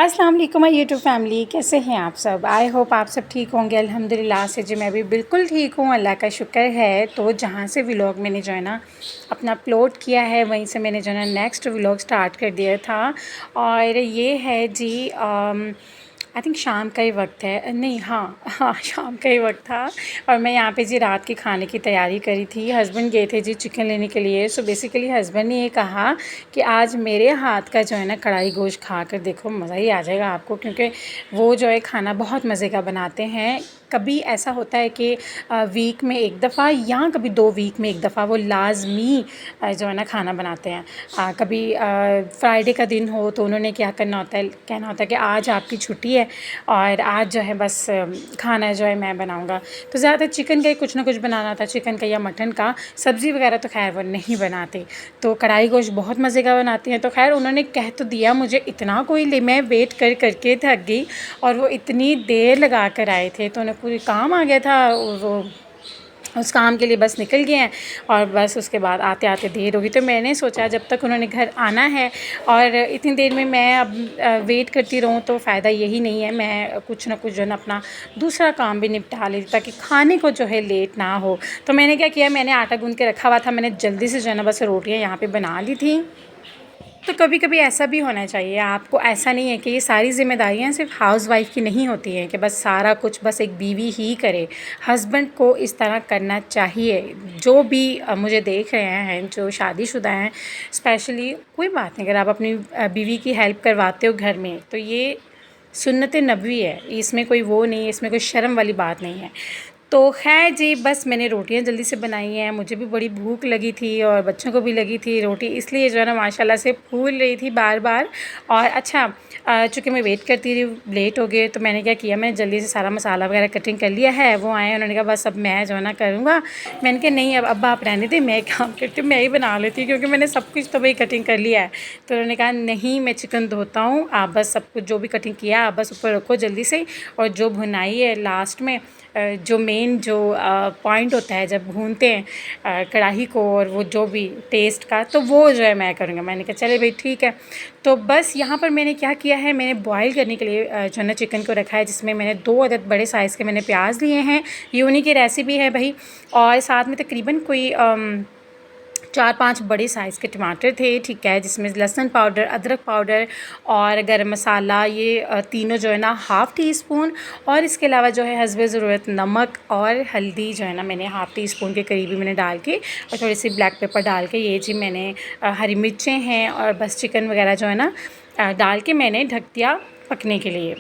अस्सलाम वालेकुम my YouTube family, कैसे हैं आप सब। आई होप आप सब ठीक होंगे। अल्हम्दुलिल्लाह से जी मैं भी बिल्कुल ठीक हूँ, अल्लाह का शुक्र है। तो जहाँ से व्लॉग मैंने जो है ना अपना अपलोड किया है, वहीं से मैंने जो है ना नेक्स्ट व्लॉग स्टार्ट कर दिया था। और ये है जी आई थिंक शाम का ही वक्त है, नहीं हाँ शाम का ही वक्त था। और मैं यहाँ पे जी रात के खाने की तैयारी करी थी। हस्बैंड गए थे जी चिकन लेने के लिए। सो बेसिकली हस्बैंड ने ये कहा कि आज मेरे हाथ का जो है ना कढ़ाई गोश्त खा कर देखो, मज़ा ही आ जाएगा आपको, क्योंकि वो जो है खाना बहुत मज़े का बनाते हैं। कभी ऐसा होता है कि वीक में एक दफ़ा या कभी 2 वीक में एक दफ़ा वो लाजमी जो है ना खाना बनाते हैं। कभी फ्राइडे का दिन हो तो उन्होंने क्या करना होता है, कहना होता है कि आज आपकी छुट्टी है और आज जो है बस खाना जो है मैं बनाऊंगा। तो ज़्यादातर चिकन का ही कुछ ना कुछ बनाना था, चिकन का या मटन का। सब्ज़ी वगैरह तो खैर वो नहीं बनाते। तो कढ़ाई गोश्त बहुत मज़े का बनाती हैं। तो खैर उन्होंने कह तो दिया, मुझे इतना कोई ले, मैं वेट कर करके थक गई। और वो इतनी देर लगा कर आए थे तो उन्हें पूरी काम आ गया था, वो उस काम के लिए बस निकल गए हैं। और बस उसके बाद आते आते देर होगी। तो मैंने सोचा जब तक उन्होंने घर आना है और इतनी देर में मैं अब वेट करती रहूँ तो फ़ायदा यही नहीं है। मैं कुछ ना कुछ जो है ना अपना दूसरा काम भी निपटा लेती ताकि खाने को जो है लेट ना हो। तो मैंने क्या किया, मैंने आटा गूँध के रखा हुआ था, मैंने जल्दी से जो है ना बस रोटियाँ यहाँ पे बना ली थी। तो कभी कभी ऐसा भी होना चाहिए आपको। ऐसा नहीं है कि ये सारी ज़िम्मेदारियाँ सिर्फ हाउसवाइफ की नहीं होती हैं कि बस सारा कुछ बस एक बीवी ही करे। हस्बैंड को इस तरह करना चाहिए। जो भी मुझे देख रहे हैं जो शादीशुदा हैं स्पेशली, कोई बात नहीं, अगर आप अपनी बीवी की हेल्प करवाते हो घर में तो ये सुन्नत नबवी है, इसमें कोई वो नहीं है, इसमें कोई शर्म वाली बात नहीं है। तो खैर जी बस मैंने रोटियां जल्दी से बनाई हैं। मुझे भी बड़ी भूख लगी थी और बच्चों को भी लगी थी रोटी, इसलिए जो है ना माशाल्लाह से फूल रही थी बार बार। और अच्छा चूँकि मैं वेट करती रही, लेट हो गए, तो मैंने क्या किया, मैंने जल्दी से सारा मसाला वगैरह कटिंग कर लिया है। वो आए, उन्होंने कहा बस अब मैं जो है ना करूँगा। मैंने कहा नहीं, अब अब्बा आप रहने दें, मैं काम करती हूँ, मैं ही बना लेती हूँ, क्योंकि मैंने सब कुछ तो भाई कटिंग कर लिया है। तो उन्होंने कहा नहीं, मैं चिकन धोता हूँ, आप बस सब कुछ जो भी कटिंग किया आप बस ऊपर रखो जल्दी से। और जो भुनाई है लास्ट में, जो मेन जो पॉइंट होता है जब भूनते हैं कढ़ाई को, और वो जो भी टेस्ट का, तो वो जो है मैं करूँगा। मैंने कहा चले भाई ठीक है। तो बस यहाँ पर मैंने क्या किया है, मैंने बॉईल करने के लिए जो है ना चिकन को रखा है, जिसमें मैंने 2 अदद बड़े साइज़ के मैंने प्याज लिए हैं। ये उन्हीं की रेसिपी है भाई। और साथ में तकरीबन कोई 4-5 बड़े साइज़ के टमाटर थे, ठीक है, जिसमें लहसुन पाउडर, अदरक पाउडर और गरम मसाला, ये तीनों जो है ना हाफ़ टी स्पून। और इसके अलावा जो है हस्बे ज़रूरत नमक और हल्दी जो है ना मैंने हाफ़ टी स्पून के करीब ही मैंने डाल के, और थोड़ी सी ब्लैक पेपर डाल के, ये जी मैंने हरी मिर्चें हैं और बस चिकन वगैरह जो है ना डाल के मैंने ढक दिया पकने के लिए।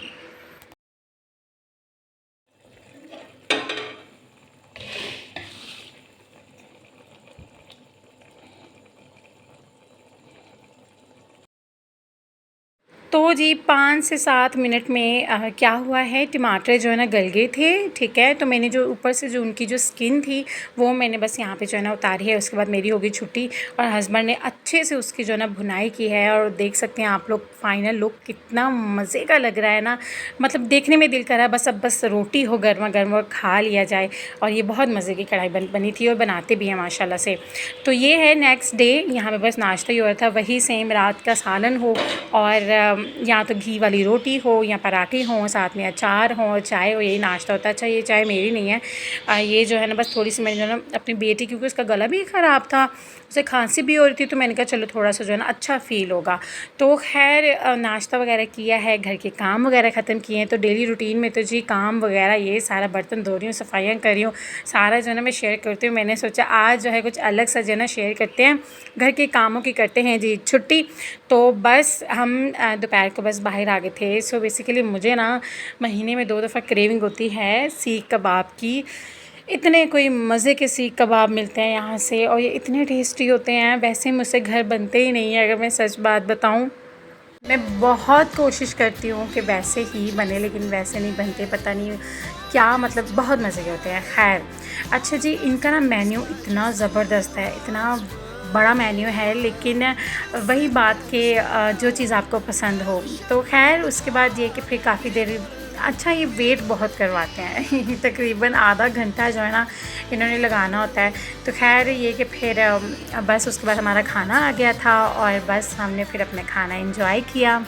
तो जी 5 से 7 मिनट में क्या हुआ है, टमाटर जो है ना गल गए थे, ठीक है। तो मैंने जो ऊपर से जो उनकी जो स्किन थी वो मैंने बस यहाँ पे जो है ना उतारी है। उसके बाद मेरी हो गई छुट्टी और हस्बैंड ने अच्छे से उसकी जो है ना भुनाई की है। और देख सकते हैं आप लोग फाइनल लुक कितना मज़े का लग रहा है ना, मतलब देखने में दिल कर रहा है बस अब बस रोटी हो गर्मा गर्म और खा लिया जाए। और ये बहुत मज़े की कढ़ाई बनी थी और बनाते भी हैं माशाल्लाह से। तो ये है नेक्स्ट डे, यहाँ पे बस नाश्ता ही हो रहा था, वही सेम रात का सालन हो और या तो घी वाली रोटी हो या पराठे हों, साथ में अचार हो और चाय हो, यही नाश्ता होता है। अच्छा ये चाय मेरी नहीं है, ये जो है ना बस थोड़ी सी मैंने जो है ना अपनी बेटी, क्योंकि उसका गला भी ख़राब था, उसे खांसी भी हो रही थी, तो मैंने कहा चलो थोड़ा सा जो है ना अच्छा फ़ील होगा। तो खैर नाश्ता वगैरह किया है, घर के काम वगैरह ख़त्म किए हैं। तो डेली रूटीन में तो जी काम वगैरह ये सारा बर्तन धो रही हूँ, सफाइयाँ कर रही हूँ, सारा जो है ना मैं शेयर करती हूँ। मैंने सोचा आज जो है कुछ अलग सा जो है ना शेयर करते हैं, घर के कामों की करते हैं जी छुट्टी। तो बस हम दोपहर को बस बाहर आ गए थे। सो बेसिकली मुझे ना महीने में 2 दफ़ा क्रेविंग होती है सीख कबाब की। इतने कोई मज़े के सीख कबाब मिलते हैं यहाँ से और ये इतने टेस्टी होते हैं, वैसे मुझसे घर बनते ही नहीं है अगर मैं सच बात बताऊँ। मैं बहुत कोशिश करती हूँ कि वैसे ही बने, लेकिन वैसे नहीं बनते, पता नहीं क्या, मतलब बहुत मज़े के होते हैं। खैर अच्छा जी, इनका ना मेन्यू इतना ज़बरदस्त है, इतना बड़ा मेन्यू है, लेकिन वही बात कि जो चीज़ आपको पसंद हो। तो खैर उसके बाद ये कि फिर काफ़ी देर, अच्छा ये वेट बहुत करवाते हैं तकरीबन आधा घंटा जो है ना इन्होंने लगाना होता है। तो खैर ये कि फिर बस उसके बाद हमारा खाना आ गया था और बस हमने फिर अपना खाना एंजॉय किया।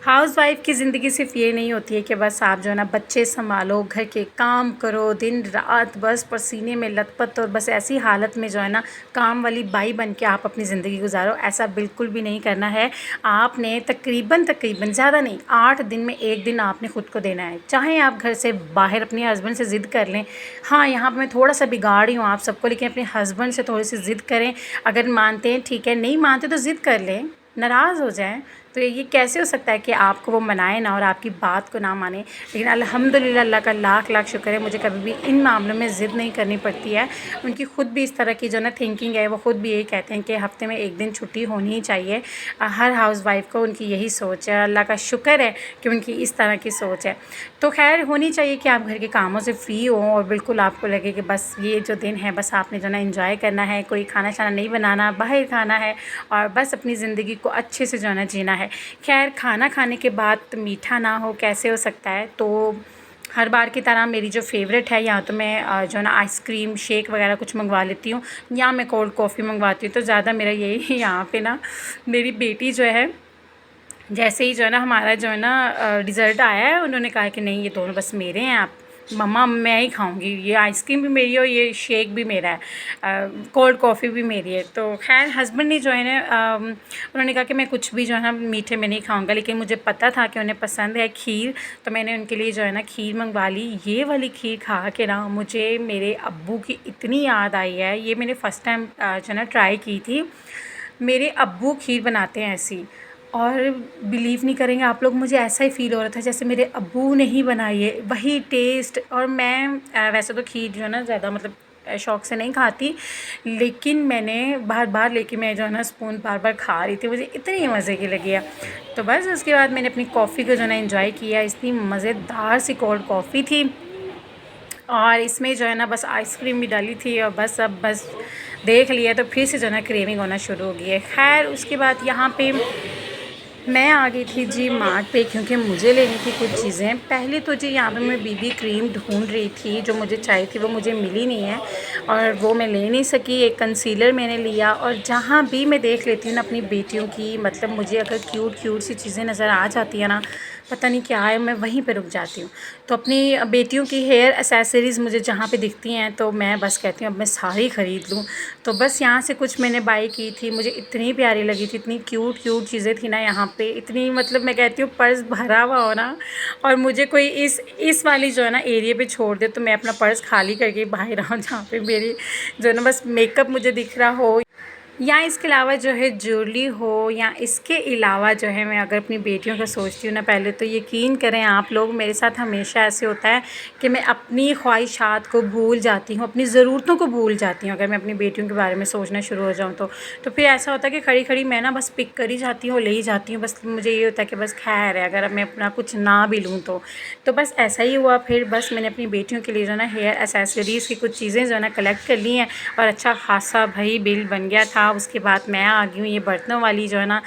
हाउसवाइफ़ की ज़िंदगी सिर्फ़ ये नहीं होती है कि बस आप जो है ना बच्चे सँभालो, घर के काम करो, दिन-रात बस पसीने में लथपथ और बस ऐसी हालत में जो है ना काम वाली बाई बन के आप अपनी ज़िंदगी गुज़ारो, ऐसा बिल्कुल भी नहीं करना है। आपने तकरीबन ज़्यादा नहीं 8 दिन में 1 दिन आपने खुद को देना है। चाहे आप घर से बाहर अपने हस्बैंड से ज़िद कर लें, हाँ, यहाँ पे मैं थोड़ा-सा बिगाड़ रही हूँ आप सबको, लेकिन अपने हस्बैंड से थोड़ी-सी ज़िद करें। अगर मानते हैं ठीक है, नहीं मानते तो ज़िद कर लें, नाराज़ हो जाएँ। तो ये कैसे हो सकता है कि आपको वो मनाए ना और आपकी बात को ना माने। लेकिन अल्हम्दुलिल्लाह अल्लाह का लाख लाख शुक्र है, मुझे कभी भी इन मामलों में ज़िद नहीं करनी पड़ती है। उनकी खुद भी इस तरह की जो ना थिंकिंग है, वो खुद भी यही कहते हैं कि हफ़्ते में 1 दिन छुट्टी होनी ही चाहिए। हर हाउसवाइफ़ को उनकी यही सोच है। अल्लाह का शुक्र है कि उनकी इस तरह की सोच है। तो ख़ैर होनी चाहिए कि आप घर के कामों से फ्री हों और बिल्कुल आपको लगे कि बस ये जो दिन है बस आपने जो ना एंजॉय करना है, कोई खाना-शाना नहीं बनाना, बाहर खाना है और बस अपनी ज़िंदगी को अच्छे से जो है ना जीना है। ख़ैर खाना खाने के बाद मीठा ना हो कैसे हो सकता है? तो हर बार की तरह मेरी जो फ़ेवरेट है या तो मैं जो है ना आइसक्रीम, शेक वग़ैरह कुछ मँगवा लेती हूँ या मैं कोल्ड कॉफ़ी मँगवाती हूँ। तो ज़्यादा मेरा यही यहाँ पे ना मेरी बेटी जो है जैसे ही जो है ना हमारा जो है ना रिज़ल्ट आया है, उन्होंने कहा कि नहीं ये दोनों बस मेरे हैं, आप मम्मा मैं ही खाऊंगी, ये आइसक्रीम भी मेरी है और ये शेक भी मेरा है, कोल्ड कॉफ़ी भी मेरी है। तो खैर हस्बैंड ने जो है ना उन्होंने कहा कि मैं कुछ भी जो है ना मीठे में नहीं खाऊंगा, लेकिन मुझे पता था कि उन्हें पसंद है खीर, तो मैंने उनके लिए जो है ना खीर मंगवा ली। ये वाली खीर खा के ना मुझे मेरे अब्बू की इतनी याद आई है। ये मैंने फ़र्स्ट टाइम जो है ना ट्राई की थी। मेरे अब्बू खीर बनाते हैं ऐसी, और बिलीव नहीं करेंगे आप लोग, मुझे ऐसा ही फ़ील हो रहा था जैसे मेरे अब्बू ने ही बनाई है, वही टेस्ट। और मैं वैसे तो खीर जो है ना ज़्यादा मतलब शौक़ से नहीं खाती, लेकिन मैंने बार-बार लेके मैं जो है ना स्पून बार-बार खा रही थी, मुझे इतनी मज़े की लगी है। तो बस उसके बाद मैंने अपनी कॉफ़ी को जो है ना एंजॉय किया। इतनी मज़ेदार सी कोल्ड कॉफ़ी थी और इसमें जो है ना बस आइसक्रीम भी डाली थी और बस अब बस देख लिया तो फिर से जो है ना क्रेविंग होना शुरू हो गई है। ख़ैर उसके बाद यहाँ पे मैं आ गई थी जी मार्ट पे, क्योंकि मुझे लेनी थी कुछ चीज़ें। पहले तो जी यहाँ पे मैं बीबी क्रीम ढूंढ रही थी, जो मुझे चाहिए थी वो मुझे मिली नहीं है और वो मैं ले नहीं सकी। एक कंसीलर मैंने लिया और जहाँ भी मैं देख लेती हूँ ना अपनी बेटियों की, मतलब मुझे अगर क्यूट क्यूट सी चीज़ें नज़र आ जाती है ना, पता नहीं क्या है, मैं वहीं पे रुक जाती हूँ। तो अपनी बेटियों की हेयर एक्सेसरीज़ मुझे जहाँ पे दिखती हैं तो मैं बस कहती हूँ अब मैं सारी ख़रीद लूँ। तो बस यहाँ से कुछ मैंने बाय की थी, मुझे इतनी प्यारी लगी थी, इतनी क्यूट क्यूट चीज़ें थी ना यहाँ पे, इतनी मतलब मैं कहती हूँ पर्स भरा हुआ हो ना और मुझे कोई इस वाली जो है ना एरिया पे छोड़ दे तो मैं अपना पर्स खाली करके बाहर आऊँ, जहाँ पे मेरी जो है ना बस मेकअप मुझे दिख रहा हो या इसके अलावा जो है ज्वेलरी हो, या इसके अलावा जो है मैं अगर अपनी बेटियों का सोचती हूँ ना, पहले तो यकीन करें आप लोग, मेरे साथ हमेशा ऐसे होता है कि मैं अपनी ख्वाहिशात को भूल जाती हूँ, अपनी ज़रूरतों को भूल जाती हूँ। अगर मैं अपनी बेटियों के बारे में सोचना शुरू हो जाऊँ तो फिर ऐसा होता है कि खड़ी खड़ी मैं ना बस पिक कर ही जाती हूँ, ले ही जाती हूँ। बस मुझे ये होता है कि बस खैर है, अगर मैं अपना कुछ ना भी लूँ तो बस ऐसा ही हुआ। फिर बस मैंने अपनी बेटियों के लिए जो है ना हेयर एसेसरीज़ की कुछ चीज़ें जो है ना कलेक्ट कर ली हैं और अच्छा खासा भाई बिल बन गया था। उसके बाद मैं आ गई हूँ ये बर्तनों वाली जो है ना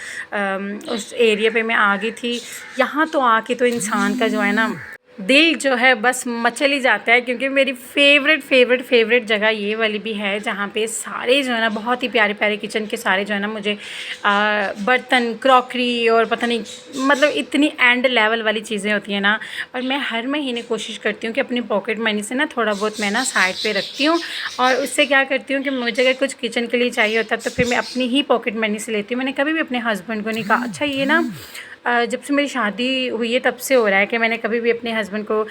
उस एरिया पे मैं आ गई थी। यहाँ तो आके तो इंसान का जो है ना दिल जो है बस मचल ही जाता है, क्योंकि मेरी फ़ेवरेट जगह ये वाली भी है, जहाँ पे सारे जो है ना बहुत ही प्यारे प्यारे किचन के सारे जो है ना मुझे बर्तन, क्रॉकरी और पता नहीं मतलब इतनी एंड लेवल वाली चीज़ें होती हैं ना। और मैं हर महीने कोशिश करती हूँ कि अपनी पॉकेट मनी से ना थोड़ा बहुत मैं ना साइड पे रखती हूँ और उससे क्या करती हूँ कि मुझे अगर कुछ किचन के लिए चाहिए होता है तो फिर मैं अपनी ही पॉकेट मनी से लेती हूँ। मैंने कभी भी अपने हस्बैंड को नहीं कहा, अच्छा ये ना जब से मेरी शादी हुई है तब से हो रहा है कि मैंने कभी भी अपने हस्बैंड को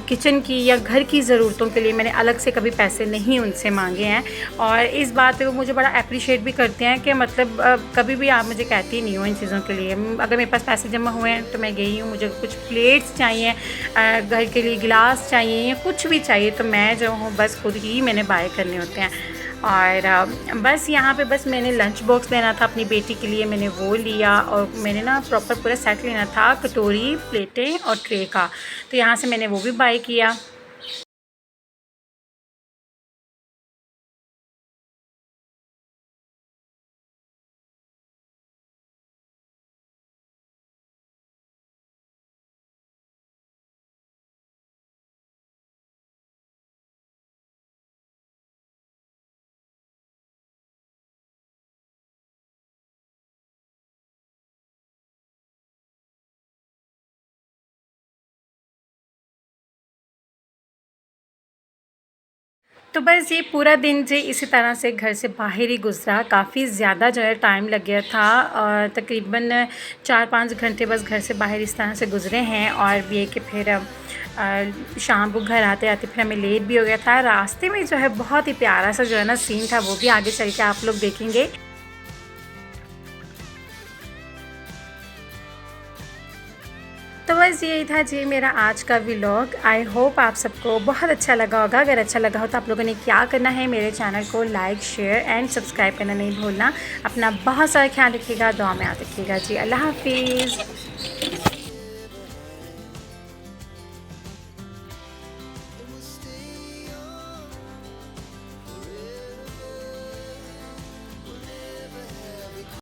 किचन की या घर की ज़रूरतों के लिए मैंने अलग से कभी पैसे नहीं उनसे मांगे हैं। और इस बात पे वो मुझे बड़ा अप्रिशिएट भी करते हैं कि मतलब कभी भी आप मुझे कहती नहीं हो इन चीज़ों के लिए। अगर मेरे पास पैसे जमा हुए हैं तो मैं गई हूँ, मुझे कुछ प्लेट्स चाहिए, घर के लिए गिलास चाहिए या कुछ भी चाहिए तो मैं जो हूँ बस खुद ही मैंने बाय करने होते हैं। और बस यहाँ पे बस मैंने लंच बॉक्स लेना था अपनी बेटी के लिए, मैंने वो लिया और मैंने ना प्रॉपर पूरा सेट लेना था, कटोरी, प्लेटें और ट्रे का, तो यहाँ से मैंने वो भी बाय किया। तो बस ये पूरा दिन जो इसी तरह से घर से बाहर ही गुज़रा। काफ़ी ज़्यादा जो है टाइम लग गया था और तकरीबन 4-5 घंटे बस घर से बाहर इस तरह से गुज़रे हैं। और ये कि फिर शाम को घर आते-आते फिर हमें लेट भी हो गया था। रास्ते में जो है बहुत ही प्यारा सा जो है ना सीन था, वो भी आगे चल के आप लोग देखेंगे। तो बस यही था जी मेरा आज का व्लॉग। आई होप आप सबको बहुत अच्छा लगा होगा। अगर अच्छा लगा हो तो आप लोगों ने क्या करना है, मेरे चैनल को लाइक, शेयर एंड सब्सक्राइब करना नहीं भूलना। अपना बहुत सारा ख्याल रखिएगा, दुआ में याद रखिएगा जी। अल्लाह हाफिज़।